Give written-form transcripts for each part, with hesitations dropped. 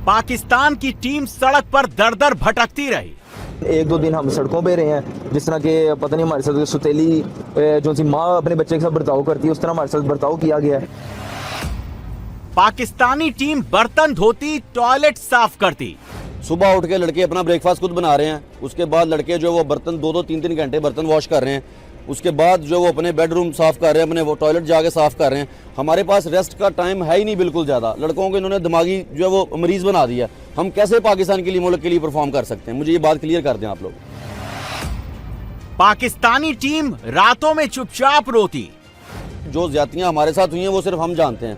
पाकिस्तान की टीम सड़क पर दर-दर भटकती रही। एक दो दिन हम सड़कों पे रहे हैं, जिस तरह के पता नहीं हमारे साथ सुतेली जो सी माँ अपने बच्चे के साथ बर्ताव करती है उस तरह हमारे साथ बर्ताव किया गया है। पाकिस्तानी टीम बर्तन धोती, टॉयलेट साफ करती। सुबह उठ के लड़के अपना ब्रेकफास्ट खुद बना रहे हैं, उसके बाद लड़के जो वो बर्तन 2-2 3-3 घंटे बर्तन वॉश कर रहे हैं, उसके बाद जो वो अपने बेडरूम साफ कर रहे हैं, अपने वो टॉयलेट जाके साफ कर रहे हैं। हमारे पास रेस्ट का टाइम है ही नहीं बिल्कुल ज़्यादा। लड़कों को इन्होंने दिमागी जो है वो मरीज बना दिया। हम कैसे पाकिस्तान के लिए, मुल्क के लिए परफॉर्म कर सकते हैं? मुझे ये बात क्लियर कर दें आप लोग। पाकिस्तानी टीम रातों में चुपचाप रोती। जो ज्यादतियाँ हमारे साथ हुई हैं वो सिर्फ हम जानते हैं,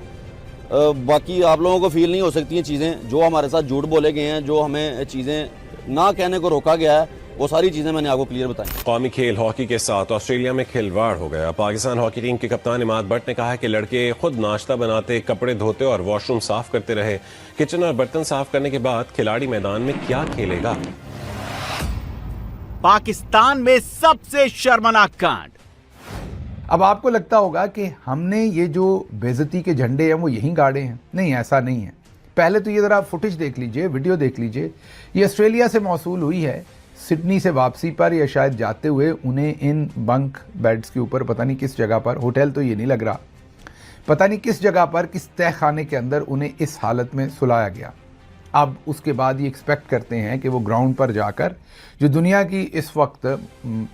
बाकी आप लोगों को फील नहीं हो सकती हैं चीज़ें। जो हमारे साथ झूठ बोले गए हैं, जो हमें चीज़ें ना कहने को रोका गया है, वो सारी चीज़ें मैंने आपको क्लियर बताई। कौमी खेल हॉकी के साथ ऑस्ट्रेलिया में खिलवाड़ हो गया। पाकिस्तान हॉकी टीम के कप्तान इमाद भट्ट ने कहा है कि लड़के खुद नाश्ता बनाते, कपड़े धोते और वॉशरूम साफ करते रहे। किचन और बर्तन साफ करने के बाद खिलाड़ी मैदान में क्या खेलेगा? पाकिस्तान में सबसे शर्मनाक कांड। अब आपको लगता होगा कि हमने ये जो बेइज्जती के झंडे हैं वो यहीं गाड़े हैं। नहीं, ऐसा नहीं है। पहले तो ये ज़रा फुटेज देख लीजिए, वीडियो देख लीजिए। ये ऑस्ट्रेलिया से मौसूल हुई है। सिडनी से वापसी पर या शायद जाते हुए उन्हें इन बंक बेड्स के ऊपर, पता नहीं किस जगह पर, होटल तो ये नहीं लग रहा, पता नहीं किस जगह पर, किस तह खाने के अंदर उन्हें इस हालत में सुलाया गया। अब उसके बाद ये एक्सपेक्ट करते हैं कि वो ग्राउंड पर जाकर जो दुनिया की इस वक्त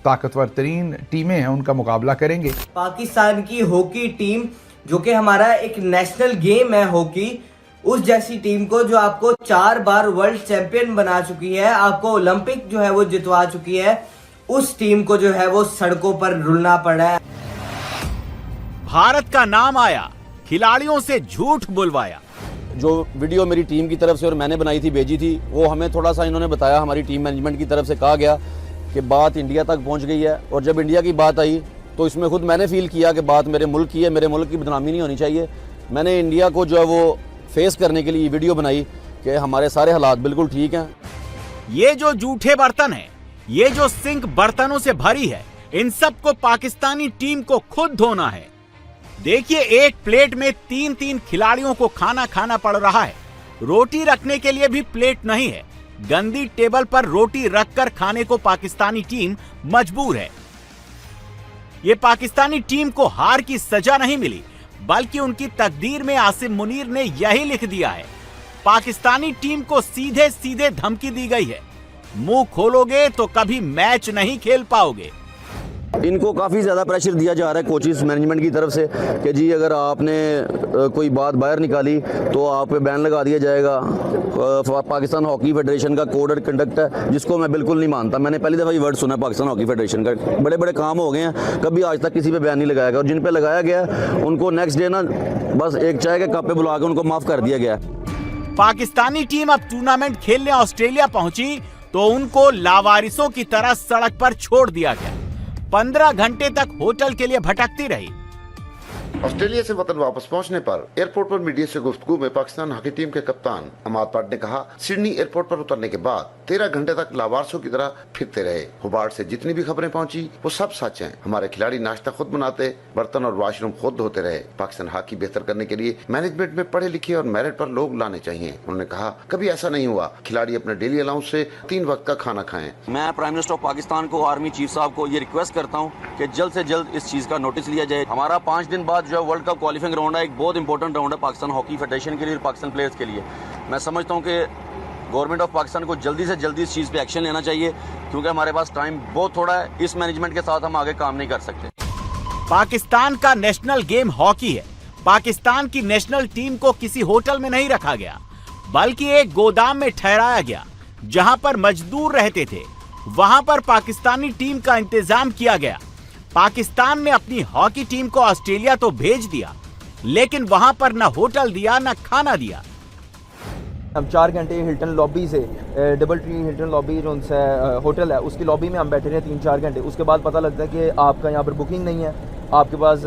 ताकतवर तरीन टीमें हैं उनका मुकाबला करेंगे। पाकिस्तान की हॉकी टीम, जो कि हमारा एक नेशनल गेम है हॉकी, उस जैसी टीम को जो आपको 4 बार वर्ल्ड चैंपियन बना चुकी है, आपको ओलंपिक जो है वो जितवा चुकी है, उस टीम को जो है वो सड़कों पर रुलना पड़ा है। भारत का नाम आया, खिलाड़ियों से झूठ बुलवाया। जो वीडियो मेरी टीम की तरफ से और मैंने बनाई थी, भेजी थी, वो हमें थोड़ा सा इन्होंने बताया, हमारी टीम मैनेजमेंट की तरफ से कहा गया कि बात इंडिया तक पहुंच गई है। और जब इंडिया की बात आई तो इसमें खुद मैंने फील किया कि बात मेरे मुल्क की है, मेरे मुल्क की बदनामी नहीं होनी चाहिए। मैंने इंडिया को जो है वो फेस करने के लिए वीडियो बनाई कि हमारे सारे हालात बिल्कुल ठीक हैं। ये जो जूठे बर्तन हैं, ये जो सिंक बर्तनों से भरी है, इन सब को पाकिस्तानी टीम को खुद धोना है। देखिए, एक प्लेट में 3-3 खिलाड़ियों को खाना खाना पड़ रहा है। रोटी रखने के लिए भी प्लेट नहीं है। गंदी टेबल पर रोटी रखकर खाने को पाकिस्तानी टीम मजबूर है। ये पाकिस्तानी टीम को हार की सजा नहीं मिली, बल्कि उनकी तकदीर में आसिम मुनीर ने यही लिख दिया है। पाकिस्तानी टीम को सीधे सीधे धमकी दी गई है, मुंह खोलोगे तो कभी मैच नहीं खेल पाओगे। इनको काफ़ी ज़्यादा प्रेशर दिया जा रहा है कोचिज मैनेजमेंट की तरफ से कि जी अगर आपने कोई बात बाहर निकाली तो आप पे बैन लगा दिया जाएगा। पाकिस्तान हॉकी फेडरेशन का कोड ऑफ कंडक्ट है, जिसको मैं बिल्कुल नहीं मानता। मैंने पहली दफ़ा ये वर्ड सुना पाकिस्तान हॉकी फेडरेशन का। बड़े बड़े काम हो गए हैं, कभी आज तक किसी पे बैन नहीं लगाया गया, और जिन पे लगाया गया उनको नेक्स्ट डे ना बस एक चाय के कप पे बुला के उनको माफ़ कर दिया गया। पाकिस्तानी टीम अब टूर्नामेंट खेलने ऑस्ट्रेलिया पहुंची तो उनको लावारिसों की तरह सड़क पर छोड़ दिया गया। 15 घंटे तक होटल के लिए भटकती रही। ऑस्ट्रेलिया से वतन वापस पहुंचने पर एयरपोर्ट पर मीडिया से गुफ्तगू में पाकिस्तान हॉकी टीम के कप्तान इमाद भट्ट ने कहा, सिडनी एयरपोर्ट पर उतरने के बाद 13 घंटे तक लावारसों की तरह फिरते रहे। होबार्ट से जितनी भी खबरें पहुंची वो सब सच हैं। हमारे खिलाड़ी नाश्ता खुद बनाते, बर्तन और वॉशरूम खुद धोते रहे। पाकिस्तान हॉकी बेहतर करने के लिए मैनेजमेंट में पढ़े लिखे और मेरिट पर लोग लाने चाहिए। उन्होंने कहा, कभी ऐसा नहीं हुआ खिलाड़ी अपने डेली अलाउंस से 3 वक्त का खाना खाएं। मैं प्राइम मिनिस्टर ऑफ पाकिस्तान को, आर्मी चीफ साहब को ये रिक्वेस्ट करता हूँ कि जल्द से जल्द इस चीज का नोटिस लिया जाए। हमारा 5 दिन बाद जो है वर्ल्ड कप क्वालिफाइंग राउंड है, एक बहुत इंपॉर्टेंट राउंड है पाकिस्तान हॉकी फेडरेशन के लिए और पाकिस्तान प्लेयर्स के लिए। मैं समझता हूँ कि गवर्नमेंट ऑफ पाकिस्तान को जल्दी से जल्दी इस चीज़ पे एक्शन लेना चाहिए, क्योंकि हमारे पास टाइम बहुत थोड़ा है। इस मैनेजमेंट के साथ हम आगे काम नहीं कर सकते। पाकिस्तान का नेशनल गेम हॉकी है। पाकिस्तान की नेशनल टीम को किसी होटल में नहीं रखा गया, बल्कि एक गोदाम में ठहराया गया, जहां पर मजदूर रहते थे। वहां पर पाकिस्तानी टीम का इंतजाम किया गया। पाकिस्तान ने अपनी हॉकी टीम को ऑस्ट्रेलिया तो भेज दिया, लेकिन वहां पर न होटल दिया न खाना दिया। हम 4 घंटे हिल्टन लॉबी से, डबल ट्री हिल्टन लॉबी जो होटल है उसकी लॉबी में हम बैठे रहे 3-4 घंटे। उसके बाद पता लगता है कि आपका यहाँ पर बुकिंग नहीं है, आपके पास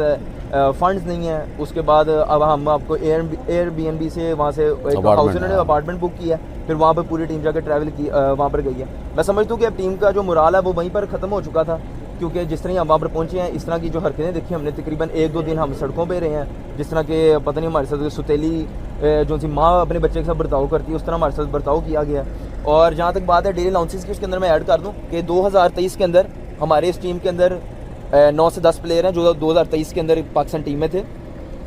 फंड्स नहीं है। उसके बाद अब हम आपको एयरबीएनबी से वहाँ से एक हाउस ने अपार्टमेंट बुक किया है, फिर वहाँ पर पूरी टीम जाकर ट्रैवल की, वहाँ पर गई है। मैं समझता हूँ कि अब टीम का जो मोराल है वो वहीं पर ख़त्म हो चुका था, क्योंकि जिस तरह हम वहाँ पर पहुँचे हैं, इस तरह की जो हरकतें देखी हमने, तकरीबन 1-2 दिन हम सड़कों पे रहे हैं, जिस तरह के पता नहीं हमारे साथ सुतेली जो सी माँ अपने बच्चे के साथ बर्ताव करती है उस तरह हमारे साथ बर्ताव किया गया है। और जहाँ तक बात है डेली अलाउंसेस की, उसके अंदर मैं ऐड कर दूँ कि 2023 के अंदर हमारे इस टीम के अंदर 9 से 10 प्लेयर हैं जो 2023 के अंदर पाकिस्तान टीम में थे।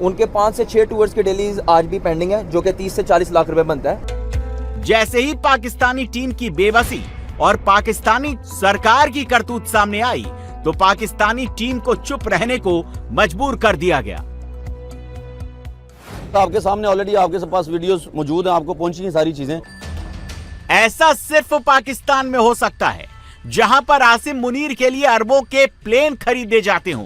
उनके 5 से 6 टूर्स के डेलीज आज भी पेंडिंग है, जो कि 30 से 40 लाख रुपए बनता है। जैसे ही पाकिस्तानी टीम की बेबसी और पाकिस्तानी सरकार की करतूत सामने आई तो पाकिस्तानी टीम को चुप रहने को मजबूर कर दिया गया। आपके सामने ऑलरेडी आपके पास वीडियोस मौजूद हैं, आपको पहुंची हैं सारी चीजें। ऐसा सिर्फ पाकिस्तान में हो सकता है जहां पर आसिम मुनीर के लिए अरबों के प्लेन खरीदे जाते हों,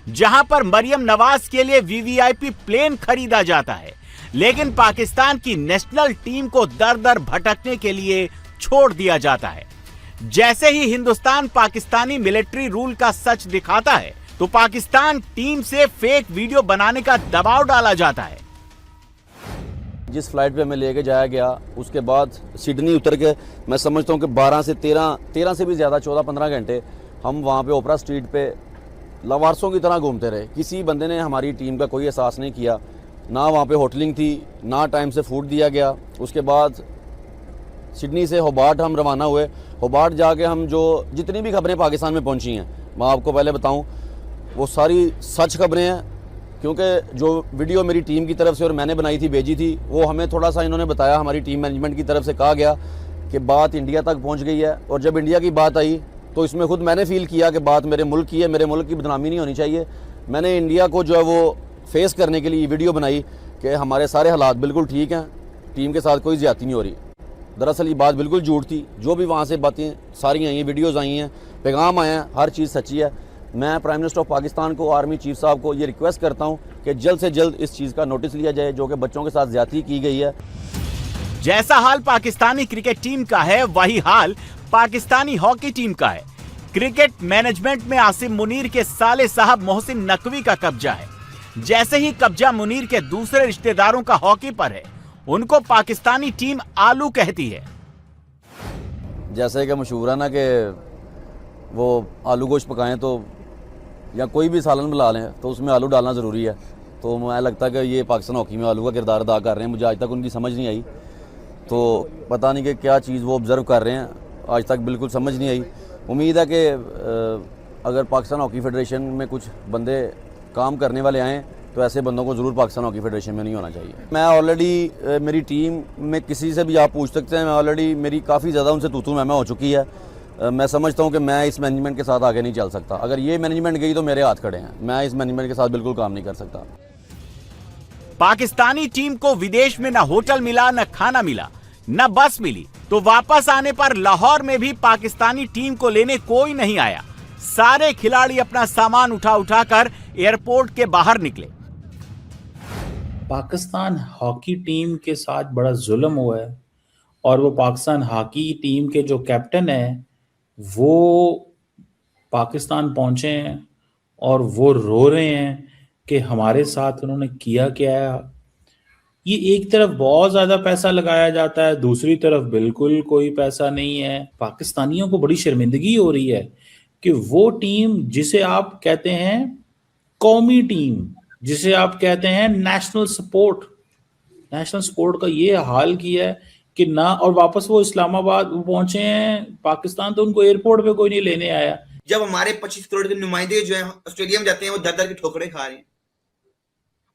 जहां पर मरियम नवाज के लिए वीवीआईपी प्लेन खरीदा जाता है, लेकिन पाकिस्तान की नेशनल टीम को दर दर भटकने के लिए छोड़ दिया जाता है। जैसे ही हिंदुस्तान पाकिस्तानी मिलिट्री रूल का सच दिखाता है तो पाकिस्तान टीम से फेक वीडियो बनाने का दबाव डाला जाता है। जिस फ्लाइट पे हमें लेके जाया गया उसके बाद सिडनी उतर के मैं समझता हूँ कि 12 से 13 से भी ज़्यादा 14-15 घंटे हम वहाँ पे ओपरा स्ट्रीट पे लवारसों की तरह घूमते रहे। किसी बंदे ने हमारी टीम का कोई एहसास नहीं किया, ना वहाँ पे होटलिंग थी, ना टाइम से फूड दिया गया। उसके बाद सिडनी से होबार्ट हम रवाना हुए। होबार्ट जाके हम जो जितनी भी खबरें पाकिस्तान में पहुँची हैं मैं आपको पहले बताऊँ वो सारी सच खबरें हैं, क्योंकि जो वीडियो मेरी टीम की तरफ से और मैंने बनाई थी भेजी थी वो हमें थोड़ा सा इन्होंने बताया, हमारी टीम मैनेजमेंट की तरफ से कहा गया कि बात इंडिया तक पहुंच गई है। और जब इंडिया की बात आई तो इसमें खुद मैंने फील किया कि बात मेरे मुल्क की है, मेरे मुल्क की बदनामी नहीं होनी चाहिए। मैंने इंडिया को जो है वो फेस करने के लिए वीडियो बनाई कि हमारे सारे हालात बिल्कुल ठीक हैं, टीम के साथ कोई ज़्यादती नहीं हो रही। दरअसल ये बात बिल्कुल झूठ थी। जो भी वहाँ से बातें सारी आई हैं, वीडियोज़ आई हैं, पैगाम आए हैं, हर चीज़ सच्ची है। मैं प्राइम मिनिस्टर ऑफ पाकिस्तान को, आर्मी चीफ साहब को ये रिक्वेस्ट करता हूँ कि जल्द से जल्द इस चीज़ का नोटिस लिया जाए जो कि बच्चों के साथ ज्यादती की गई है। जैसा हाल पाकिस्तानी क्रिकेट टीम का है वही हाल पाकिस्तानी हॉकी टीम का है। क्रिकेट मैनेजमेंट में आसिम मुनीर के साले साहब मोहसिन नकवी का कब्जा है। जैसे ही कब्जा मुनीर के दूसरे रिश्तेदारों का हॉकी पर है, उनको पाकिस्तानी टीम आलू कहती है। जैसे कि मशहूर है ना कि वो आलू गोश्त पकाएं तो या कोई भी सालन बना लें तो उसमें आलू डालना ज़रूरी है। तो मुझे लगता है कि ये पाकिस्तान हॉकी में आलू का किरदार अदा कर रहे हैं। मुझे आज तक उनकी समझ नहीं आई, तो पता नहीं कि क्या चीज़ वो ऑब्ज़र्व कर रहे हैं, आज तक बिल्कुल समझ नहीं आई। उम्मीद है कि अगर पाकिस्तान हॉकी फेडरेशन में कुछ बंदे काम करने वाले आएँ तो ऐसे बंदों को ज़रूर पाकिस्तान हॉकी फेडरेशन में नहीं होना चाहिए। मैं ऑलरेडी मेरी टीम में किसी से भी आप पूछ सकते हैं, मैं ऑलरेडी मेरी काफ़ी ज़्यादा उनसे तू मैं हो चुकी है। मैं समझता हूं कि मैं इस मैनेजमेंट के साथ आगे नहीं चल सकता। अगर ये मैनेजमेंट गई तो मेरे हाथ खड़े हैं, मैं इस मैनेजमेंट के साथ बिल्कुल काम नहीं कर सकता। पाकिस्तानी टीम को विदेश में न होटल मिला, न खाना मिला, न बस मिली, तो वापस आने पर लाहौर में भी पाकिस्तानी टीम को लेने कोई नहीं आया। सारे खिलाड़ी अपना सामान उठा कर एयरपोर्ट के बाहर निकले। पाकिस्तान हॉकी टीम के साथ बड़ा जुल्म हुआ है और वो पाकिस्तान हॉकी टीम के जो कैप्टन है वो पाकिस्तान पहुंचे हैं और वो रो रहे हैं कि हमारे साथ उन्होंने किया क्या है। ये एक तरफ बहुत ज्यादा पैसा लगाया जाता है, दूसरी तरफ बिल्कुल कोई पैसा नहीं है। पाकिस्तानियों को बड़ी शर्मिंदगी हो रही है कि वो टीम जिसे आप कहते हैं कौमी टीम, जिसे आप कहते हैं नेशनल सपोर्ट का ये हाल किया है कि ना, और वापस वो इस्लामाबाद पहुंचे हैं पाकिस्तान तो उनको एयरपोर्ट पे कोई नहीं लेने आया। जब हमारे 25 करोड़ के नुमाइंदे जो है ऑस्ट्रेलिया में जाते हैं वो दर की ठोकरें खा रहे हैं,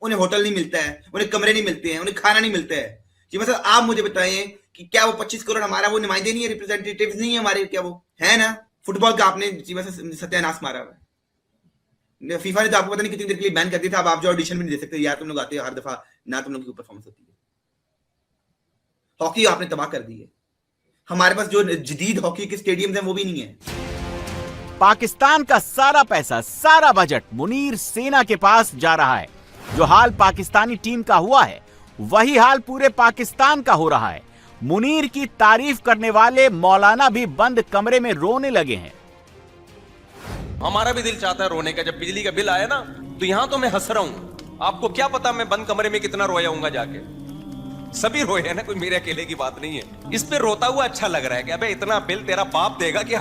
उन्हें होटल नहीं मिलता है, उन्हें कमरे नहीं मिलते हैं, उन्हें खाना नहीं मिलता है। जी मतलब आप मुझे बताएं कि क्या वो 25 करोड़ हमारा वो नुमाइंदे नहीं है, रिप्रेजेंटेटिव नहीं है हमारे, क्या वो है ना? फुटबॉल का आपने जी सत्यानाश मारा हुआ है। फीफा ने तो आपको पता नहीं कितनी देर के लिए बैन कर दिया था। अब आप जो ऑडिशन भी नहीं दे सकते यार, तुम लोग आते हो हर दफा ना, तुम लोग की परफॉर्मेंस होती है। हॉकी आपने तबाह कर दी है। हमारे पास जो जदीद हॉकी के स्टेडियम हैं वो भी नहीं है। पाकिस्तान का सारा पैसा, सारा बजट मुनीर सेना के पास जा रहा है। जो हाल पाकिस्तानी टीम का हुआ है वही हाल पूरे पाकिस्तान का हो रहा है। मुनीर की तारीफ करने वाले मौलाना भी बंद कमरे में रोने लगे हैं। हमारा भी दिल चाहता है रोने का। जब बिजली का बिल आया ना तो यहां तो मैं हंस रहा हूं, आपको क्या पता मैं बंद कमरे में कितना रोया हूंगा जाके। सभी रोए हैं ना, कोई मेरे अकेले की बात नहीं है। इस पे रोता हुआ अच्छा लग रहा है कि अबे इतना बिल तेरा बाप देगा क्या।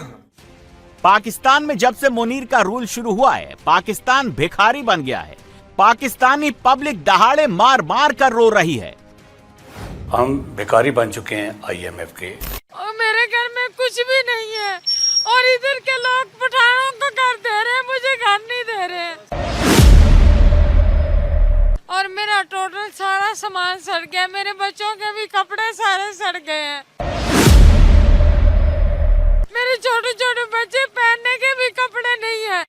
पाकिस्तान में जब से मुनीर का रूल शुरू हुआ है पाकिस्तान भिखारी बन गया है। पाकिस्तानी पब्लिक दहाड़े मार मार कर रो रही है। हम भिखारी बन चुके हैं IMF के। और मेरे घर में कुछ भी नहीं है और इधर के लोग पठानों को घर दे रहे हैं, मुझे घर नहीं दे रहे हैं। और मेरा टोटल सारा सामान सड़ गया, मेरे बच्चों के भी कपड़े सारे सड़ गए हैं, मेरे छोटे छोटे बच्चे पहनने के भी कपड़े नहीं है।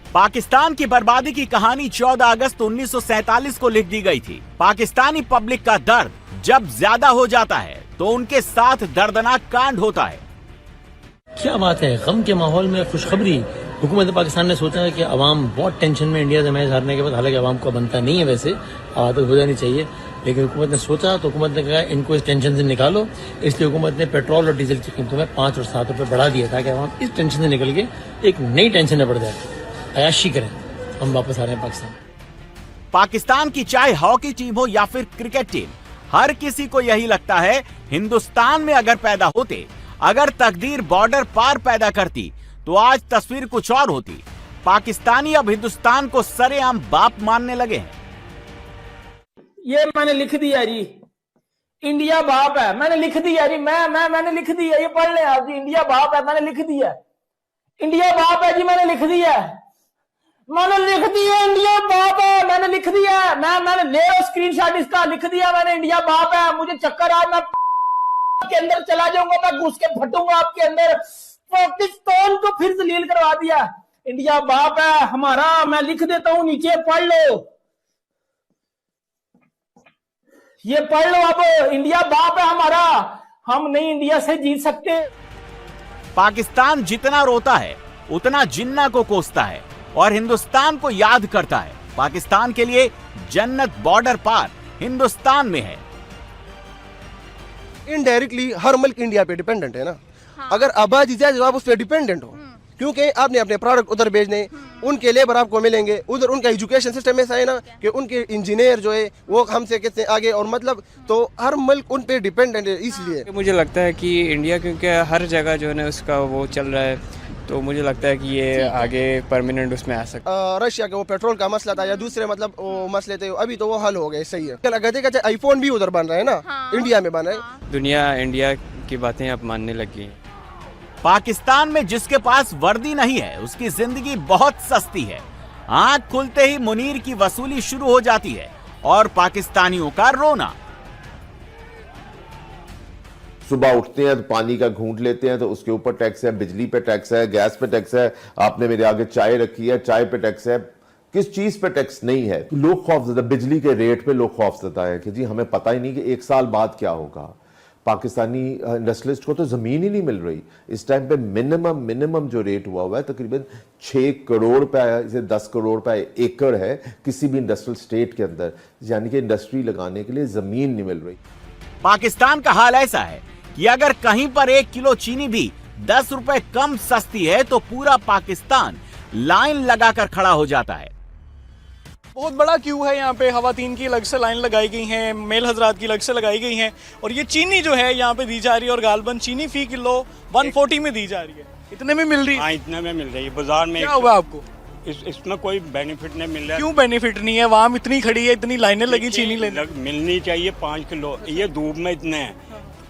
पाकिस्तान की बर्बादी की कहानी 14 अगस्त 1947 को लिख दी गई थी। पाकिस्तानी पब्लिक का दर्द जब ज्यादा हो जाता है तो उनके साथ दर्दनाक कांड होता है। क्या बात है, गम के माहौल में खुशखबरी। हुकूमत पाकिस्तान ने सोचा है कि अवाम बहुत टेंशन में इंडिया से मैच हारने के बाद, हालांकि अवाम को बनता नहीं है, वैसे आदत हो जानी चाहिए, लेकिन हुकूमत ने सोचा तो हुकूमत ने कहा इनको इस टेंशन से निकालो। इसलिए हुकूमत ने पेट्रोल और डीजल की कीमतों में 5 और 7 रुपए बढ़ा दिया ताकि अवाम इस टेंशन से निकल के एक नई टेंशन में पड़ जाए, अयाशी करें। हम वापस आ रहे हैं पाकिस्तान। पाकिस्तान की चाहे हॉकी टीम हो या फिर क्रिकेट टीम, हर किसी को यही लगता है हिंदुस्तान में अगर पैदा होते, अगर तकदीर बॉर्डर पार पैदा करती तो आज तस्वीर कुछ और होती। पाकिस्तानी अब हिंदुस्तान को सरेआम बाप मानने लगे हैं। ये मैंने लिख दिया जी, इंडिया बाप है, मैंने लिख दिया जी, मैंने लिख दिया, ये पढ़ ले आप जी, इंडिया बाप है, मैंने लिख दिया, इंडिया बाप है जी, मैंने लिख दिया, इंडिया बाप है, मैंने लिख दिया, मैंने ले स्क्रीनशॉट इसका, लिख दिया मैंने, इंडिया बाप है। मुझे चक्कर आ, मैं के अंदर चला जाऊंगा, मैं घुस के फटूंगा आपके अंदर। पाकिस्तान को फिर जलील करवा दिया, इंडिया बाप है हमारा, मैं लिख देता हूं, नीचे पढ़ लो, ये पढ़ लो अब, इंडिया बाप है हमारा, हम नहीं इंडिया से जीत सकते। पाकिस्तान जितना रोता है उतना जिन्ना को कोसता है और हिंदुस्तान को याद करता है। पाकिस्तान के लिए जन्नत बॉर्डर पार हिंदुस्तान में है। इनडायरेक्टली हर मुल्क इंडिया पे डिपेंडेंट है ना। हाँ। अगर आबादी ज्यादा आप उस पर डिपेंडेंट हो, क्योंकि आपने अपने प्रोडक्ट उधर भेजने, उनके लेबर आपको मिलेंगे उधर, उनका एजुकेशन सिस्टम ऐसा है ना कि उनके इंजीनियर जो है वो हमसे कितने आगे, और मतलब तो हर मुल्क उन पे डिपेंडेंट है। इसलिए मुझे लगता है कि इंडिया, क्योंकि हर जगह जो है ना उसका वो चल रहा है, तो मुझे लगता है कि ये आगे परमानेंट उसमें आ सकता है। रशिया का वो पेट्रोल का मसला था या दूसरे मतलब वो मसले थे, अभी तो वो हल हो गए, सही है। कहते आईफोन भी उधर बन रहा है ना। हाँ, इंडिया में बन रहा है। दुनिया इंडिया की बातें अब मानने लगी है। पाकिस्तान में जिसके पास वर्दी नहीं है उसकी जिंदगी बहुत सस्ती है। आंख खुलते ही मुनीर की वसूली शुरू हो जाती है और पाकिस्तानियों का रोना। सुबह उठते हैं तो पानी का घूंट लेते हैं तो उसके ऊपर टैक्स है, बिजली पे टैक्स है, गैस पे टैक्स है, आपने मेरे आगे चाय रखी है, चाय पे टैक्स है, किस चीज पे टैक्स नहीं है। लोग खौफजदा, बिजली के रेट पे लोग खौफजदा है कि जी हमें पता ही नहीं कि 1 साल बाद क्या होगा। पाकिस्तानी इंडस्ट्रियलिस्ट को तो जमीन ही नहीं मिल रही। इस टाइम पे मिनिमम जो रेट हुआ है तकरीबन 6 करोड़ रुपए से 10 करोड़ रुपए एकड़ है किसी भी इंडस्ट्रियल स्टेट के अंदर, यानी कि इंडस्ट्री लगाने के लिए जमीन नहीं मिल रही। पाकिस्तान का हाल ऐसा है कि अगर कहीं पर 1 किलो चीनी भी 10 रुपए कम सस्ती है तो पूरा पाकिस्तान लाइन लगाकर खड़ा हो जाता है। बहुत बड़ा क्यू है यहाँ पे, खवातीन की अलग से लाइन लगाई गई है, मेल हजरात की अलग से लगाई गई है, और ये चीनी जो है यहाँ पे दी जा रही है, और गालबन चीनी फी किलो 140 में दी जा रही है। इतने में मिल रही है? हाँ, इतने में मिल रही है। बाजार में क्या हुआ आपको? इसमें कोई बेनिफिट नहीं मिल रहा। क्यों बेनिफिट नहीं है? वहाँ इतनी खड़ी है, इतनी लाइनें लगी चीनी लेने। मिलनी चाहिए 5 किलो, ये धूप में इतने हैं,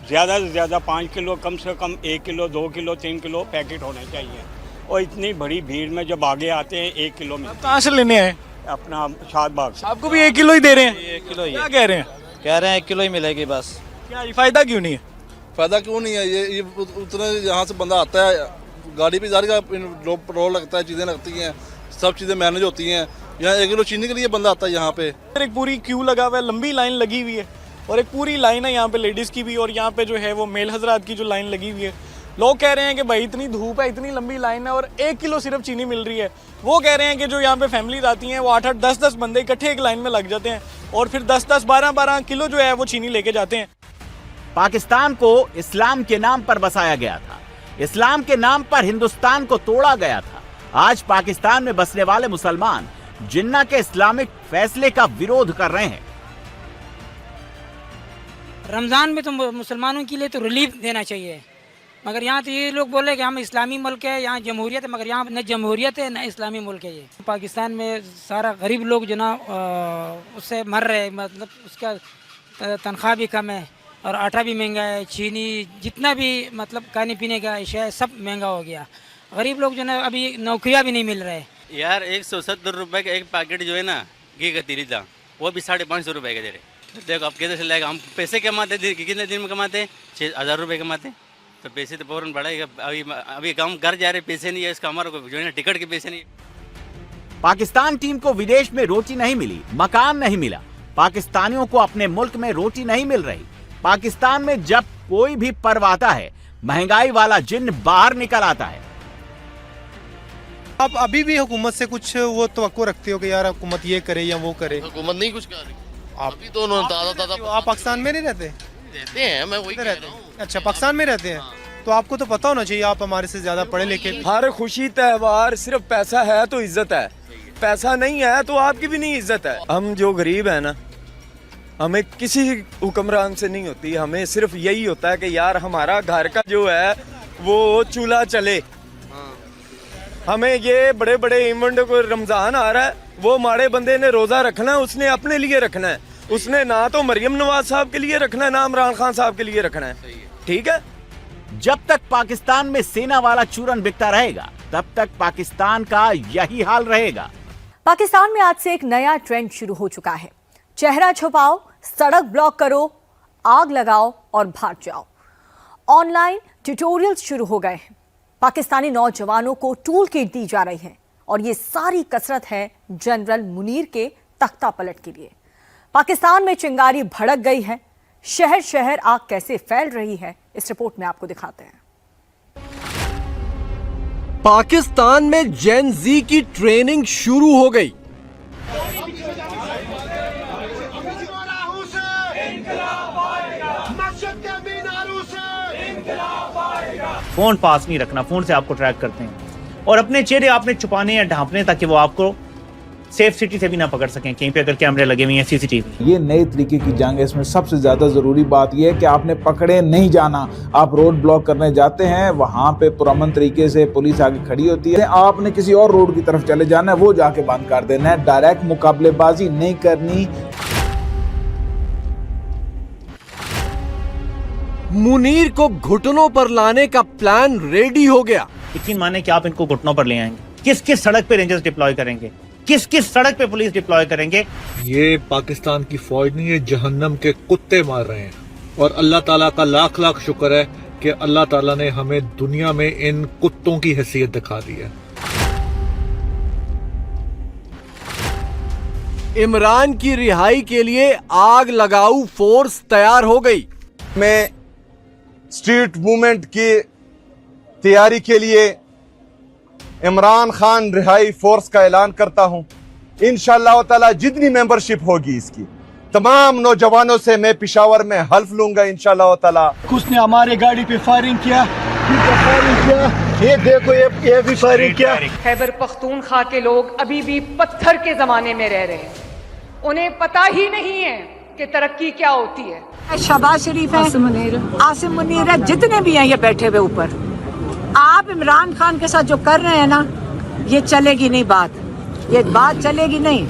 ज्यादा से ज्यादा 5 किलो, कम से कम 1 किलो 2 किलो 3 किलो पैकेट होने चाहिए। और इतनी बड़ी भीड़ में जब आगे आते हैं 1 किलो में। कहाँ से लेने आए? अपना शादबाग। आपको भी 1 किलो ही दे रहे हैं? 1 किलो ही। क्या कह रहे हैं? कह रहे हैं 1 किलो ही मिलेगी बस। क्या फायदा क्यों नहीं है? फायदा क्यों नहीं है? ये उतना यहाँ से बंदा आता है, गाड़ी पे जा रही है, पेट्रोल लगता है, चीजें लगती हैं, सब चीजें मैनेज होती हैं। यहाँ 1 किलो चीनी के लिए बंदा आता है यहाँ पे। एक पूरी क्यू लगा हुआ है, लंबी लाइन लगी हुई है, और एक पूरी लाइन है यहाँ पे लेडीज की भी, और यहाँ पे जो है वो मेल हजरात की जो लाइन लगी हुई है। लोग कह रहे हैं कि भाई इतनी धूप है, इतनी लंबी लाइन है और 1 किलो सिर्फ चीनी मिल रही है। वो कह रहे हैं कि जो यहाँ पे फैमिलीज आती हैं वो 8-8 10-10 बंदे इकट्ठे एक लाइन में लग जाते हैं और फिर 10-10 12-12 किलो जो है वो चीनी लेके जाते हैं। पाकिस्तान को इस्लाम के नाम पर बसाया गया था, इस्लाम के नाम पर हिंदुस्तान को तोड़ा गया था। आज पाकिस्तान में बसने वाले मुसलमान जिन्ना के इस्लामिक फैसले का विरोध कर रहे हैं। रमजान में तो मुसलमानों के लिए तो रिलीफ देना चाहिए, मगर यहाँ तो ये लोग बोले कि हम इस्लामी मुल्क है, यहाँ जमहूरियत है, मगर यहाँ न जमहूरियत है न इस्लामी मुल्क है। ये पाकिस्तान में सारा गरीब लोग जो ना उससे मर रहे, मतलब उसका तनख्वाह भी कम है और आटा भी महंगा है, चीनी जितना भी मतलब खाने पीने का अशिया है सब महंगा हो गया। गरीब लोग जो है अभी नौकरियाँ भी नहीं मिल रहे। यार 170 रुपए का एक पैकेट जो है ना घी का तेल था, वो भी 550 रुपए के दे रहे। देखो अब कैसे चलेगा, हम पैसे कमाते कितने दिन में कमाते, 6,000 रुपए कमाते, तो पैसे तो फौरन बढ़ेगा। अभी हम घर जा रहे, पैसे नहीं है, इसका हमारा जो है ना टिकट के पैसे नहीं। पाकिस्तान टीम को विदेश में रोटी नहीं मिली, मकान नहीं मिला, पाकिस्तानियों को अपने मुल्क में रोटी नहीं मिल रही। पाकिस्तान में जब कोई भी पर्व आता है, महंगाई वाला जिन्न बाहर निकल आता है। आप अभी भी हुकूमत से कुछ वो तवक्को रखते हो कि यार हुकूमत ये करे या वो करे? हुकूमत नहीं कुछ कर रही। आप अभी तो उन्होंने ताज़ा आप पाकिस्तान में नहीं रहते? रहते हैं, मैं वही कह रहा हूँ। अच्छा, पाकिस्तान में रहते हैं, तो आपको तो पता होना चाहिए, आप हमारे से ज्यादा पढ़े लिखे। हर खुशी त्योहार सिर्फ पैसा है तो इज्जत है, पैसा नहीं है तो आपकी भी नहीं इज्जत है। हम जो गरीब है ना, हमें किसी हुक्मरान से नहीं होती, हमें सिर्फ यही होता है कि यार हमारा घर का जो है वो चूल्हा चले। हमें ये बड़े बड़े इवेंट को, रमजान आ रहा है, वो माड़े बंदे ने रोजा रखना है, उसने अपने लिए रखना है, उसने ना तो मरियम नवाज साहब के लिए रखना है ना इमरान खान साहब के लिए रखना है। ठीक है, जब तक पाकिस्तान में सेना वाला चूरन बिकता रहेगा तब तक पाकिस्तान का यही हाल रहेगा। पाकिस्तान में आज से एक नया ट्रेंड शुरू हो चुका है। चेहरा छुपाओ, सड़क ब्लॉक करो, आग लगाओ और भाग जाओ। ऑनलाइन ट्यूटोरियल्स शुरू हो गए हैं। पाकिस्तानी नौजवानों को टूल किट दी जा रही है और ये सारी कसरत है जनरल मुनीर के तख्ता पलट के लिए। पाकिस्तान में चिंगारी भड़क गई है। शहर शहर आग कैसे फैल रही है, इस रिपोर्ट में आपको दिखाते हैं। पाकिस्तान में जेन जी की ट्रेनिंग शुरू हो गई। फोन पास नहीं रखना, फोन से आपको ट्रैक करते हैं और अपने चेहरे आपने छुपाने या ढांपने ताकि वो आपको सेफ सिटी से भी ना पकड़ सकें। कहीं पे अगर कैमरे लगे हुए हैं, सीसीटीवी। ये नए तरीके की जंग है। इसमें सबसे ज्यादा जरूरी बात यह है कि आपने पकड़े नहीं जाना। आप रोड ब्लॉक करने जाते हैं, वहां पे पुरअमन तरीके से पुलिस आगे खड़ी होती है, आपने किसी और रोड की तरफ चले जाना है, वो जाके बंद कर देना है। डायरेक्ट मुकाबलेबाजी नहीं करनी। मुनीर को घुटनों पर लाने का प्लान रेडी हो गया। यकीन माने कि आप इनको घुटनों पर ले आएंगे। किस किस सड़क पे रेंजर्स डिप्लॉय करेंगे, किस किस सड़क पे पुलिस डिप्लॉय करेंगे। ये पाकिस्तान की फौज नहीं है, जहन्नम के कुत्ते मार रहे हैं। और अल्लाह ताला का लाख लाख शुक्र है कि अल्लाह ताला ने हमें दुनिया में इन कुत्तों की हैसियत दिखा दी है। इमरान की रिहाई के लिए आग लगाऊ फोर्स तैयार हो गई। मैं स्ट्रीट मूवमेंट की तैयारी के लिए इमरान खान रिहाई फोर्स का ऐलान करता हूं। इंशाअल्लाह ताला जितनी मेंबरशिप होगी इसकी, तमाम नौजवानों से मैं पेशावर में हल्फ लूंगा इंशाअल्लाह ताला। उसने हमारे गाड़ी पे फायरिंग किया, ये देखो ये भी फायरिंग किया। खैबर पख्तूनख्वा के लोग अभी भी पत्थर के जमाने में रह रहे हैं। उन्हें पता ही नहीं है कि तरक्की क्या होती है। शहबाज शरीफ है, आसिम मुनीर है, जितने भी हैं ये बैठे हुए ऊपर। आप इमरान खान के साथ जो कर रहे हैं ना, ये चलेगी नहीं बात, ये बात चलेगी नहीं।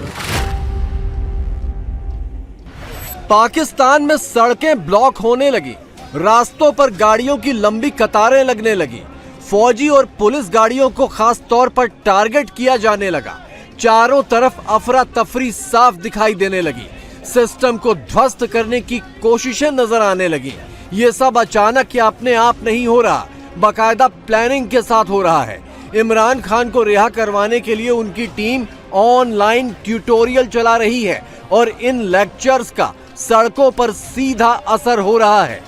पाकिस्तान में सड़कें ब्लॉक होने लगी, रास्तों पर गाड़ियों की लंबी कतारें लगने लगी, फौजी और पुलिस गाड़ियों को खास तौर पर टारगेट किया जाने लगा। चारों तरफ अफरा तफरी साफ दिखाई देने लगी। सिस्टम को ध्वस्त करने की कोशिशें नजर आने लगी। ये सब अचानक या अपने आप नहीं हो रहा, बाकायदा प्लानिंग के साथ हो रहा है। इमरान खान को रिहा करवाने के लिए उनकी टीम ऑनलाइन ट्यूटोरियल चला रही है और इन लेक्चर्स का सड़कों पर सीधा असर हो रहा है।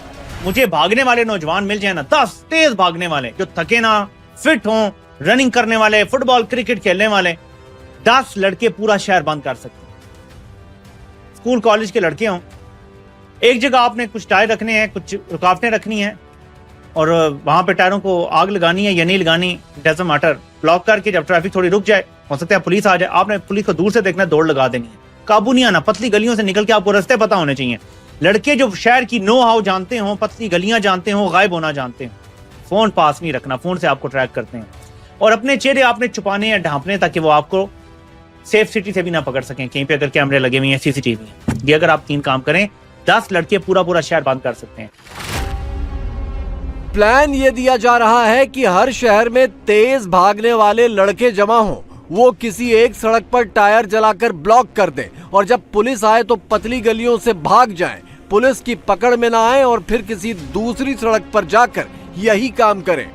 मुझे भागने वाले नौजवान मिल जाए ना, 10 तेज भागने वाले जो थके ना, फिट हों, रनिंग करने वाले, फुटबॉल क्रिकेट खेलने वाले, 10 लड़के पूरा शहर बंद कर सकते। स्कूल कॉलेज के लड़के हों, एक जगह आपने कुछ टायर रखने हैं, कुछ रुकावटें रखनी हैं और वहां पे टायरों को आग लगानी है या नहीं लगानी, डजंट मैटर। ब्लॉक करके जब ट्रैफिक थोड़ी रुक जाए, हो सकता है पुलिस आ जाए, आपने पुलिस को दूर से देखना, दौड़ लगा देनी है। काबू नहीं आना, पतली गलियों से निकल के आपको रास्ते पता होने चाहिए। लड़के जो शहर की नो हाउ जानते हो, पतली गलियां जानते हो, गायब होना जानते हो। फोन पास नहीं रखना, फोन से आपको ट्रैक करते हैं और अपने चेहरे आपने छुपाने या ढांपने ताकि वो आपको सेफ सिटी से भी ना पकड़ सकें। कहीं पे अगर कैमरे लगे हुए हैं, सीसीटीवी। ये अगर आप 3 काम करें 10 लड़के पूरा शहर बंद कर सकते हैं। प्लान ये दिया जा रहा है कि हर शहर में तेज भागने वाले लड़के जमा हों, वो किसी एक सड़क पर टायर जलाकर ब्लॉक कर दें और जब पुलिस आए तो पतली गलियों से भाग जाएं, पुलिस की पकड़ में ना आए और फिर किसी दूसरी सड़क पर जाकर यही काम करें।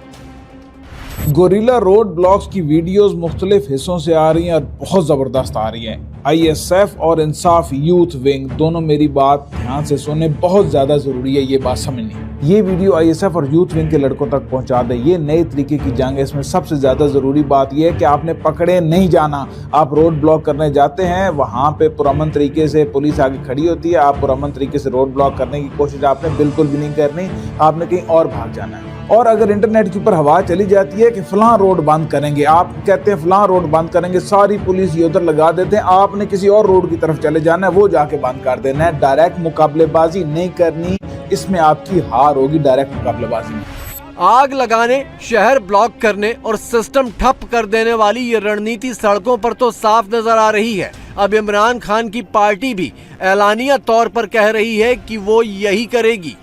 गोरिल्ला रोड ब्लॉक्स की वीडियोस मुख्तलिफ हिस्सों से आ रही हैं और बहुत ज़बरदस्त आ रही हैं। ISF और इंसाफ यूथ विंग दोनों मेरी बात ध्यान से सुने, बहुत ज़्यादा ज़रूरी है ये बात समझनी। ये वीडियो ISF और यूथ विंग के लड़कों तक पहुंचा दें। ये नए तरीके की जंग है, इसमें सबसे ज़्यादा ज़रूरी बात यह है कि आपने पकड़े नहीं जाना। आप रोड ब्लॉक करने जाते हैं, वहाँ पे पुरअमन तरीके से पुलिस आगे खड़ी होती है, आप पुरअमन तरीके से रोड ब्लॉक करने की कोशिश आपने बिल्कुल भी नहीं करनी, आपने कहीं और भाग जाना है। और अगर इंटरनेट के ऊपर हवा चली जाती है कि फलां रोड बंद करेंगे, आप कहते हैं फलां रोड बंद करेंगे, सारी पुलिस ये उधर लगा देते हैं, आपने किसी और रोड की तरफ चले जाना है, वो जाके बंद कर देना है। डायरेक्ट मुकाबलेबाजी नहीं करनी, इसमें आपकी हार होगी डायरेक्ट मुकाबलेबाजी में। आग लगाने, शहर ब्लॉक करने और सिस्टम ठप कर देने वाली ये रणनीति सड़कों पर तो साफ नजर आ रही है। अब इमरान खान की पार्टी भी एलानिया तौर पर कह रही है कि वो यही करेगी।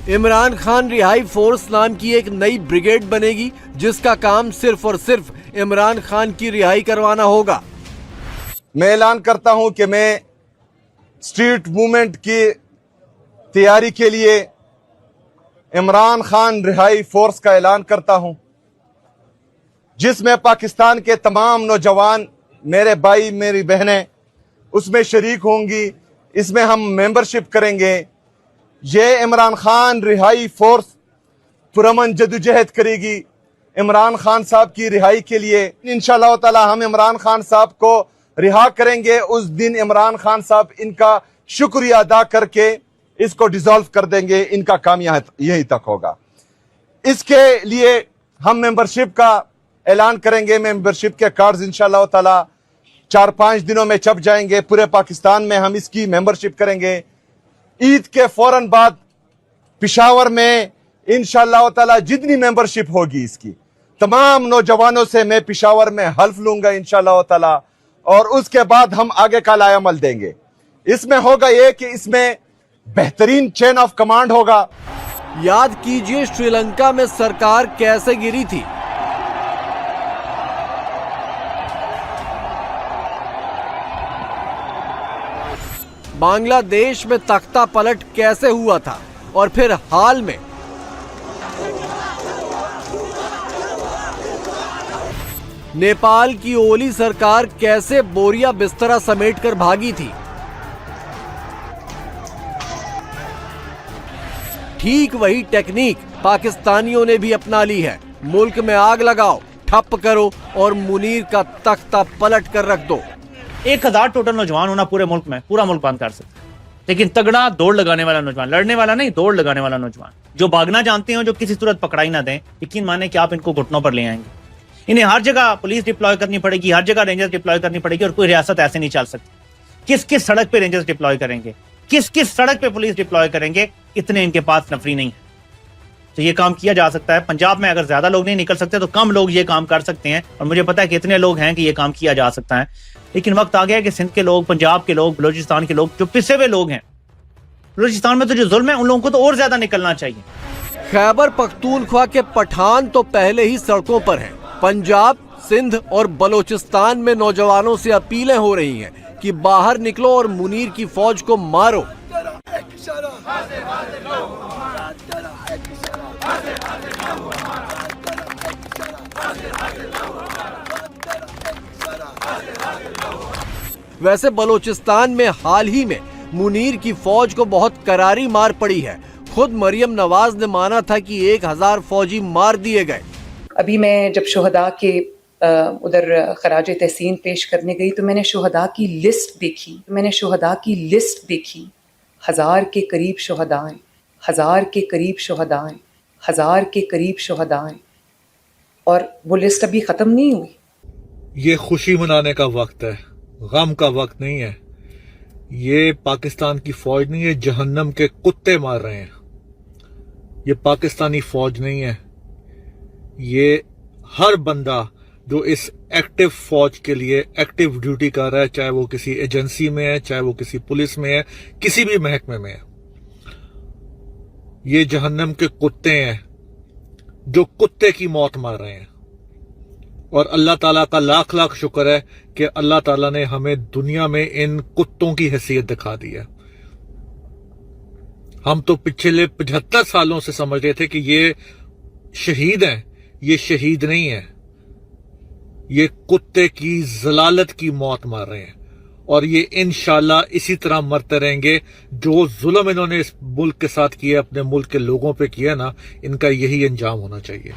इमरान खान रिहाई फोर्स नाम की एक नई ब्रिगेड बनेगी जिसका काम सिर्फ और सिर्फ इमरान खान की रिहाई करवाना होगा। मैं ऐलान करता हूं कि मैं स्ट्रीट मूवमेंट की तैयारी के लिए इमरान खान रिहाई फोर्स का ऐलान करता हूं, जिसमें पाकिस्तान के तमाम नौजवान, मेरे भाई, मेरी बहनें उसमें शरीक होंगी। इसमें हम मेंबरशिप करेंगे। ये इमरान खान रिहाई फोर्स पुरअमन जदोजहद करेगी इमरान खान साहब की रिहाई के लिए। इंशाअल्लाह ताला हम इमरान खान साहब को रिहा करेंगे। उस दिन इमरान खान साहब इनका शुक्रिया अदा करके इसको डिसॉल्व कर देंगे। इनका काम यहीं तक होगा। इसके लिए हम मेंबरशिप का ऐलान करेंगे। मेंबरशिप के कार्ड्स इंशाअल्लाह ताला 4-5 दिनों में छप जाएंगे। पूरे पाकिस्तान में हम इसकी मेंबरशिप करेंगे। ईद के फौरन बाद पिशावर में इंशाअल्लाह ताला जितनी मेंबरशिप होगी इसकी, तमाम नौजवानों से मैं पिशावर में हल्फ लूंगा इंशाअल्लाह ताला, और उसके बाद हम आगे का लायामल देंगे। इसमें होगा ये कि इसमें बेहतरीन चेन ऑफ कमांड होगा। याद कीजिए श्रीलंका में सरकार कैसे गिरी थी। बांग्लादेश में तख्ता पलट कैसे हुआ था और फिर हाल में नेपाल की ओली सरकार कैसे बोरिया बिस्तरा समेटकर भागी थी। ठीक वही टेक्निक पाकिस्तानियों ने भी अपना ली है। मुल्क में आग लगाओ, ठप करो और मुनीर का तख्ता पलट कर रख दो। 1000 टोटल नौजवान होना पूरे मुल्क में, पूरा मुल्क बंद कर सकते हैं। लेकिन तगड़ा दौड़ लगाने वाला नौजवान, लड़ने वाला नहीं, दौड़ लगाने वाला नौजवान, जो भागना जानते हो, जो किसी सूरत पकड़ाई ना दें, यकीन माने कि आप इनको घुटनों पर ले आएंगे। इन्हें हर जगह पुलिस डिप्लॉय करनी पड़ेगी, हर जगह रेंजर्स डिप्लॉय करनी पड़ेगी, और कोई रियासत ऐसे नहीं चल सकती। किस किस सड़क पे रेंजर्स डिप्लॉय करेंगे, किस किस सड़क पे पुलिस डिप्लॉय करेंगे, इतने इनके पास नफरी नहीं है। तो ये काम किया जा सकता है। पंजाब में अगर ज्यादा लोग नहीं निकल सकते तो कम लोग ये काम कर सकते हैं, और मुझे पता है कि इतने लोग हैं कि ये काम किया जा सकता है। लेकिन वक्त आ गया है कि सिंध के लोग, पंजाब के लोग, बलूचिस्तान के लोग, जो पिसे हुए लोग हैं, बलूचिस्तान में तो जो जुल्म है, उन लोगों को तो और ज्यादा निकलना चाहिए। खैबर पख्तूनख्वा के पठान तो पहले ही सड़कों पर हैं। पंजाब, सिंध और बलूचिस्तान में नौजवानों से अपीलें हो रही हैं कि बाहर निकलो और मुनीर की फौज को मारो। वैसे बलूचिस्तान में हाल ही में मुनीर की फौज को बहुत करारी मार पड़ी है। खुद मरियम नवाज ने माना था कि 1000 फौजी मार दिए गए। अभी मैं जब शुहदा के उधर खराज तहसीन पेश करने गई तो मैंने शुहदा की लिस्ट देखी। 1000 के करीब शुहदाएं, 1000 के करीब शुहदाएं, 1000 के करीब शुहदाएं, और वो लिस्ट अभी ख़त्म नहीं हुई। ये खुशी मनाने का वक्त है, गम का वक्त नहीं है। ये पाकिस्तान की फौज नहीं है, जहन्नम के कुत्ते मार रहे हैं। ये पाकिस्तानी फौज नहीं है। ये हर बंदा जो इस एक्टिव फौज के लिए एक्टिव ड्यूटी कर रहा है, चाहे वो किसी एजेंसी में है, चाहे वो किसी पुलिस में है, किसी भी महकमे में है। ये जहन्नम के कुत्ते हैं जो कुत्ते की मौत मार रहे हैं। और अल्लाह ताला का लाख लाख शुक्र है कि अल्लाह ताला ने हमें दुनिया में इन कुत्तों की हैसियत दिखा दी है। हम तो पिछले 75 सालों से समझ रहे थे कि ये शहीद हैं, ये शहीद नहीं है, ये कुत्ते की जलालत की मौत मार रहे हैं। और ये इंशाल्लाह इसी तरह मरते रहेंगे। जो जुल्म इन्होंने इस मुल्क के साथ किया, अपने मुल्क के लोगों पे किया ना, इनका यही अंजाम होना चाहिए।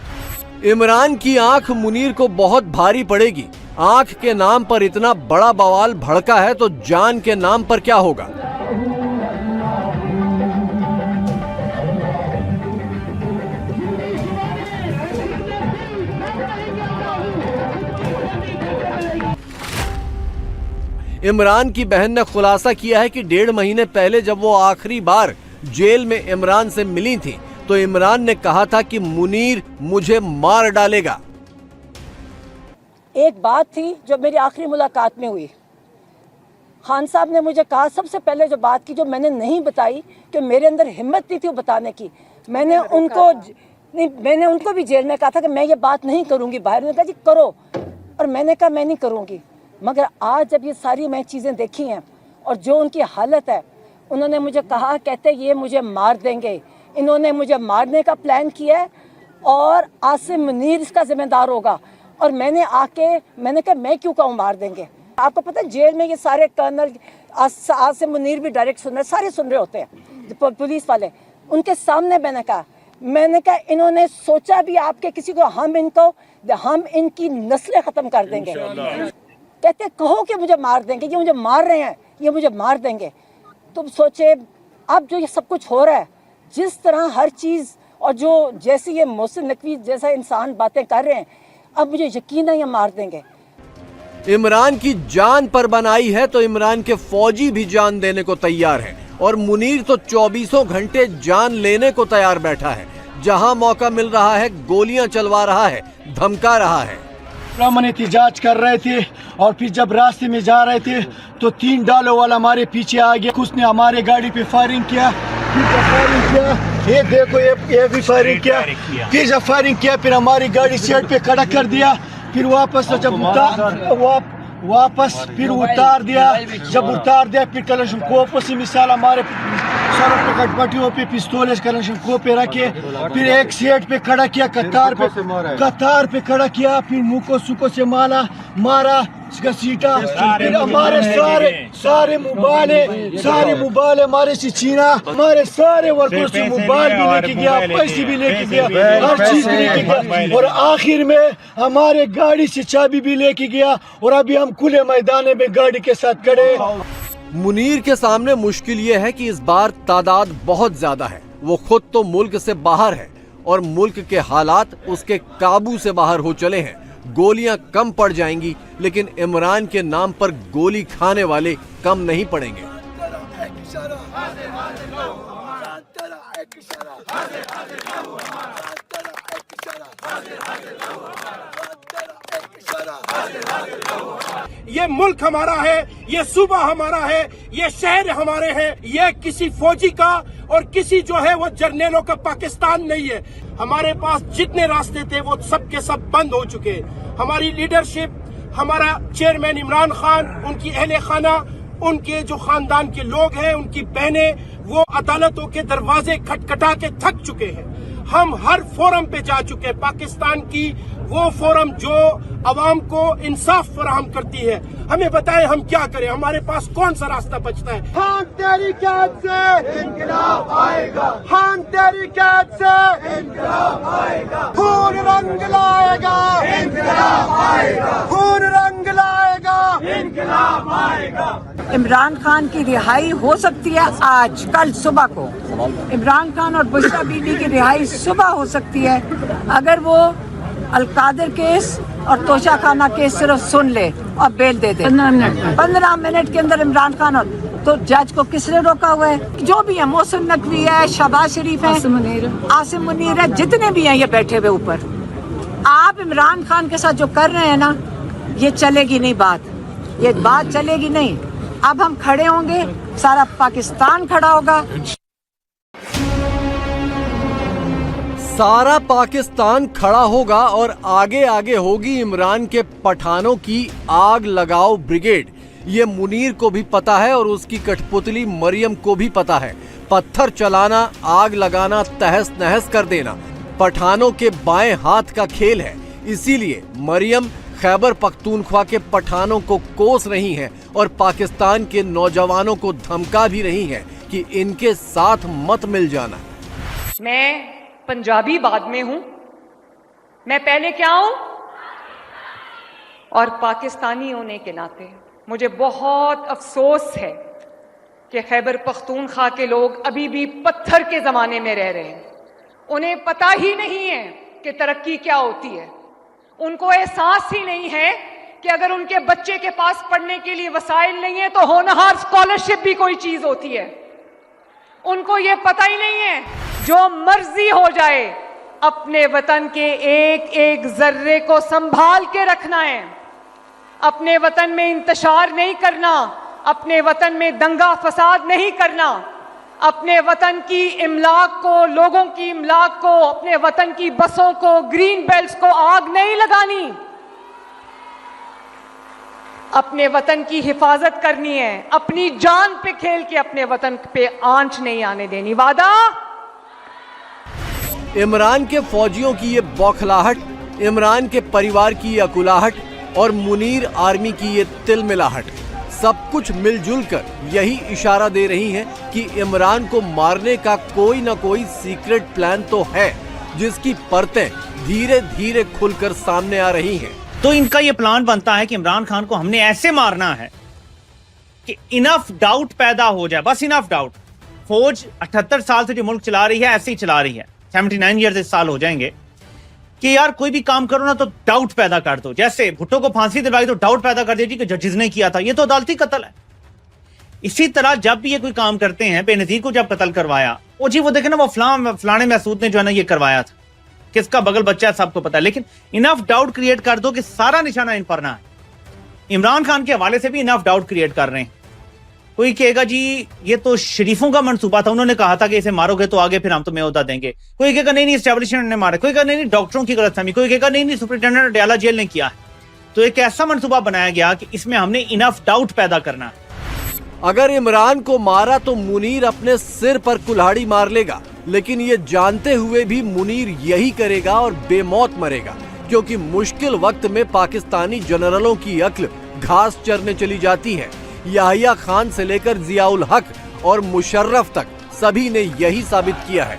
इमरान की आंख मुनीर को बहुत भारी पड़ेगी। आंख के नाम पर इतना बड़ा बवाल भड़का है तो जान के नाम पर क्या होगा। इमरान की बहन ने खुलासा किया है कि 1.5 महीने पहले जब वो आखिरी बार जेल में इमरान से मिली थी तो इमरान ने कहा था कि मुनीर मुझे मार डालेगा। एक बात थी जो मेरी आखिरी मुलाकात में हुई। खान साहब ने मुझे कहा, सबसे पहले जो बात की जो मैंने नहीं बताई कि मेरे अंदर हिम्मत नहीं थी वो बताने की, मैंने उनको भी जेल में कहा था कि मैं ये बात नहीं करूंगी बाहर। उन्होंने कहा जी करो, और मैंने कहा मैं नहीं करूंगी। मगर आज जब ये सारी मैं चीज़ें देखी हैं और जो उनकी हालत है, उन्होंने मुझे कहा, कहते ये मुझे मार देंगे, इन्होंने मुझे मारने का प्लान किया है और आसिम मुनीर इसका जिम्मेदार होगा। और मैंने कहा मैं क्यों कहूँ मार देंगे। आपको पता है जेल में ये सारे कर्नल, आसिम मुनीर भी डायरेक्ट सुन रहे, सारे सुन रहे होते हैं पुलिस वाले। उनके सामने मैंने कहा इन्होंने सोचा भी आपके किसी को, हम इनकी नस्लें ख़त्म कर देंगे। कहते कहो कि मुझे मार देंगे, ये मुझे मार रहे हैं, ये मुझे मार देंगे। तुम सोचे अब जो ये सब कुछ हो रहा है, जिस तरह हर चीज़, और जो जैसे ये मोहसिन नकवी जैसा इंसान बातें कर रहे हैं, अब मुझे यकीन है ये मार देंगे। इमरान की जान पर बनाई है तो इमरान के फौजी भी जान देने को तैयार है और मुनीर तो 24 घंटे जान लेने को तैयार बैठा है। जहां मौका मिल रहा है गोलियां चलवा रहा है, धमका रहा है। हम एहतजाज कर रहे थे और फिर जब रास्ते में जा रहे थे तो 3 डालों वाला हमारे पीछे आ गया। उसने हमारे गाड़ी पे फायरिंग किया, ये देखो ये भी फायरिंग किया, फिर जब फायरिंग किया फिर हमारी गाड़ी साइड पे खड़ा कर दिया। फिर वापस फिर उतार दिया। जब उतार दिया फिर कलशनकोफ से मिसाल हमारे सरों पे कटपटियों पे पिस्तौल कलशनकोफ पे रखे, फिर एक सेट पे खड़ा किया, कतार पे खड़ा किया, फिर मुंह को सुको से मारा घसीटा। फिर हमारे सारे मोबाइल हमारे से छीना, हमारे सारे वर्करों से मोबाइल भी लेके गया, पैसे भी लेके गया, हर चीज भी लेके गया, और आखिर में हमारे गाड़ी से चाबी भी लेके गया। और अभी हम खुले मैदान में गाड़ी के साथ खड़े। मुनीर के सामने मुश्किल ये है कि इस बार तादाद बहुत ज्यादा है। वो खुद तो मुल्क से बाहर है और मुल्क के हालात उसके काबू से बाहर हो चले हैं। गोलियां कम पड़ जाएंगी लेकिन इमरान के नाम पर गोली खाने वाले कम नहीं पड़ेंगे। ये मुल्क हमारा है, ये सूबा हमारा है, ये शहर हमारे हैं। ये किसी फौजी का और किसी जो है वो जर्नेलों का पाकिस्तान नहीं है। हमारे पास जितने रास्ते थे वो सब के सब बंद हो चुके हैं। हमारी लीडरशिप, हमारा चेयरमैन इमरान खान, उनकी अहले खाना, उनके जो खानदान के लोग हैं, उनकी बहनें, वो अदालतों के दरवाजे खटखटा के थक चुके हैं। हम हर फोरम पे जा चुके हैं। पाकिस्तान की वो फोरम जो अवाम को इंसाफ फराहम करती है, हमें बताएं हम क्या करें, हमारे पास कौन सा रास्ता बचता है। हम तेरी कैद से इंकलाब आएगा, हम तेरी कैद से इंकलाब आएगा, खून रंग लाएगा, इंकलाब आएगा, खून रंग लाएगा, इंकलाब आएगा। इमरान खान की रिहाई हो सकती है आज, कल सुबह को। इमरान खान और बुशरा बीबी की रिहाई सुबह हो सकती है अगर वो अलकादर केस और तोशा खाना केस सिर्फ सुन ले और बेल दे दे। 15 मिनट के अंदर इमरान खान और तो जज को किसने रोका हुआ है? जो भी है, मोहसिन नकवी है, शहबाज शरीफ है, आसिम मुनीर है, जितने भी हैं ये बैठे हुए ऊपर, आप इमरान खान के साथ जो कर रहे हैं ना, ये चलेगी नहीं बात, ये बात चलेगी नहीं। अब हम खड़े होंगे, सारा पाकिस्तान खड़ा होगा। सारा पाकिस्तान खड़ा होगा और आगे आगे होगी इमरान के पठानों की आग लगाओ ब्रिगेड। ये मुनीर को भी पता है और उसकी कठपुतली मरियम को भी पता है। पत्थर चलाना, आग लगाना, तहस नहस कर देना पठानों के बाएं हाथ का खेल है। इसीलिए मरियम खैबर पख्तूनख्वा के पठानों को कोस रही हैं और पाकिस्तान के नौजवानों को धमका भी रही हैं कि इनके साथ मत मिल जाना। मैं पंजाबी बाद में हूं, मैं पहले क्या हूं? और पाकिस्तानी होने के नाते मुझे बहुत अफसोस है कि खैबर पख्तूनख्वा के लोग अभी भी पत्थर के जमाने में रह रहे हैं। उन्हें पता ही नहीं है कि तरक्की क्या होती है। उनको एहसास ही नहीं है कि अगर उनके बच्चे के पास पढ़ने के लिए वसाइल नहीं है तो होनहार स्कॉलरशिप भी कोई चीज होती है। उनको ये पता ही नहीं है, जो मर्जी हो जाए अपने वतन के एक एक जर्रे को संभाल के रखना है। अपने वतन में इंतशार नहीं करना, अपने वतन में दंगा फसाद नहीं करना, अपने वतन की इमलाक को, लोगों की इमलाक को, अपने वतन की बसों को, ग्रीन बेल्ट्स को आग नहीं लगानी, अपने वतन की हिफाजत करनी है। अपनी जान पे खेल के अपने वतन पे आंच नहीं आने देनी। वादा? इमरान के फौजियों की ये बौखलाहट, इमरान के परिवार की ये अकुलाहट और मुनीर आर्मी की ये तिलमिलाहट, सब कुछ मिलजुल कर यही इशारा दे रही हैं कि इमरान को मारने का कोई ना कोई सीक्रेट प्लान तो है, जिसकी परतें धीरे धीरे खुलकर सामने आ रही हैं। तो इनका ये प्लान बनता है कि इमरान खान को हमने ऐसे मारना है कि इनफ डाउट पैदा हो जाए, बस इनफ डाउट। फौज 78 साल से जो मुल्क चला रही है ऐसे ही चला रही है, 79 ईयर्स इस साल हो जाएंगे कि यार कोई भी काम करो ना तो डाउट पैदा कर दो। जैसे भुट्टो को फांसी दिलवाई तो डाउट पैदा कर दीजिए कि जजेस ने किया था, ये तो अदालती कत्ल है। इसी तरह जब भी ये कोई काम करते हैं, बेनजीर को जब कत्ल करवाया, वो जी वो देखे ना, वो फलाने महसूद ने जो है ना ये करवाया था, किसका बगल बच्चा है सबको पता है। लेकिन इनफ डाउट क्रिएट कर दो कि सारा निशाना इन पर ना है। इमरान खान के हवाले से भी इनफ डाउट क्रिएट कर रहे हैं। कोई कहेगा जी ये तो शरीफों का मंसूबा था, उन्होंने कहा था कि इसे मारोगे तो आगे फिर हम तुम्हें ओहदा देंगे। कहेगा नहीं नहीं एस्टेब्लिशमेंट ने मारा, कोई कहेगा नहीं डॉक्टरों की गलतफहमी, कोई कहेगा नहीं नहीं सुपरिटेंडेंट अडयाला जेल ने किया है। तो एक ऐसा मंसूबा बनाया गया कि इसमें हमने इनफ डाउट पैदा करना है। अगर इमरान को मारा तो मुनीर अपने सिर पर कुल्हाड़ी मार लेगा, लेकिन ये जानते हुए भी मुनीर यही करेगा और बेमौत मरेगा, क्योंकि मुश्किल वक्त में पाकिस्तानी जनरलों की अक्ल घास चरने चली जाती है। याहिया खान से लेकर जियाउल हक और मुशर्रफ तक सभी ने यही साबित किया है।